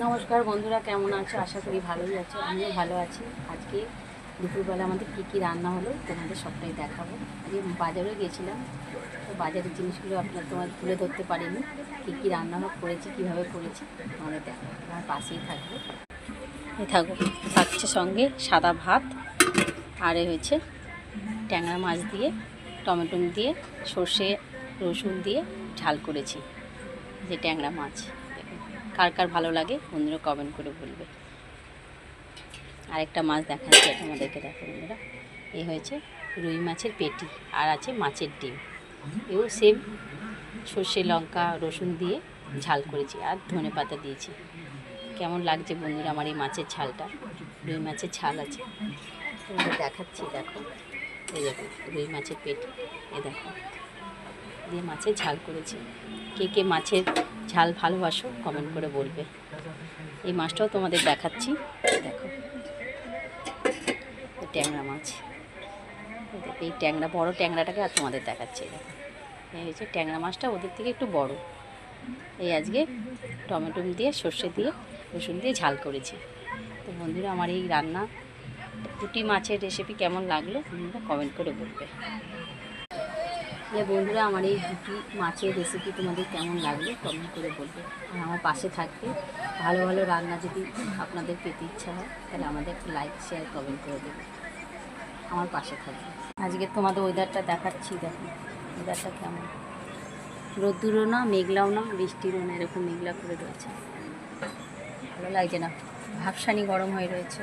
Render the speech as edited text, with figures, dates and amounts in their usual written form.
নমস্কার বন্ধুরা, কেমন আছো? আশা করি ভালোই আছো। আমিও ভালো আছি। আজকে দুপুরবেলা আমাদের কী রান্না হলো তোমাদের সবটাই দেখাবো। আজকে বাজারে গেছিলাম, তো বাজারের জিনিসগুলো তোমার তুলে ধরতে পারিনি। কী রান্না করেছি, কীভাবে করেছি তোমাদের দেখাবো। আমার পাশেই থাকবে, থাকছে সঙ্গে সাদা ভাত, আর হয়েছে ট্যাংরা মাছ দিয়ে টমেটো দিয়ে সর্ষে রসুন দিয়ে ঝাল করেছি যে ট্যাংরা মাছ। কার কার ভালো লাগে বন্ধুরা কমেন্ট করে বলবে। আরেকটা মাছ দেখাচ্ছি তোমাদেরকে, দেখো বন্ধুরা, এই হয়েছে রুই মাছের পেটি, আর আছে মাছের ডিম। এও সেম সর্ষে লঙ্কা রসুন দিয়ে ঝাল করেছি, আর ধনেপাতা দিয়েছি। কেমন লাগছে বন্ধুরা আমার এই মাছের ঝালটা? রুই মাছের ঝাল আছে, তোমাদের দেখাচ্ছি। দেখো, এই দেখো রুই মাছের পেটি, এ দেখো দিয়ে মাছের ঝাল করেছি। কে কে মাছের ঝাল ভালোবাসো কমেন্ট করে বলবে। এই মাছটাও তোমাদের দেখাচ্ছি, দেখো ট্যাংরা মাছ। এই ট্যাংরা, বড় ট্যাংরাটাকে আর তোমাদের দেখাচ্ছি। দেখো এই হয়েছে ট্যাংরা মাছটা, ওদের থেকে একটু বড়। এই আজকে টমেটো দিয়ে সর্ষে দিয়ে রসুন দিয়ে ঝাল করেছি। তো বন্ধুরা আমার এই রান্না পুঁটি মাছের রেসিপি কেমন লাগলো বন্ধুরা কমেন্ট করে বলবে। বন্ধুরা আমার এই দুটি মাছের রেসিপি তোমাদের কেমন লাগলো কমেন্ট করে বলবে। আর আমার পাশে থাকবে। ভালো ভালো রান্না যদি আপনাদের পেতে ইচ্ছা হয় তাহলে আমাদের একটু লাইক শেয়ার কমেন্ট করে দেবে, আমার পাশে থাকবে। আজকে তোমাদের ওয়েদারটা দেখাচ্ছি, দেখো ওয়েদারটা কেমন। রোদ্দুরও না, মেঘলাও না, বৃষ্টিরও না, এরকম মেঘলা করে রয়েছে। ভালো লাগছে না, ভাবসানি গরম হয়ে রয়েছে।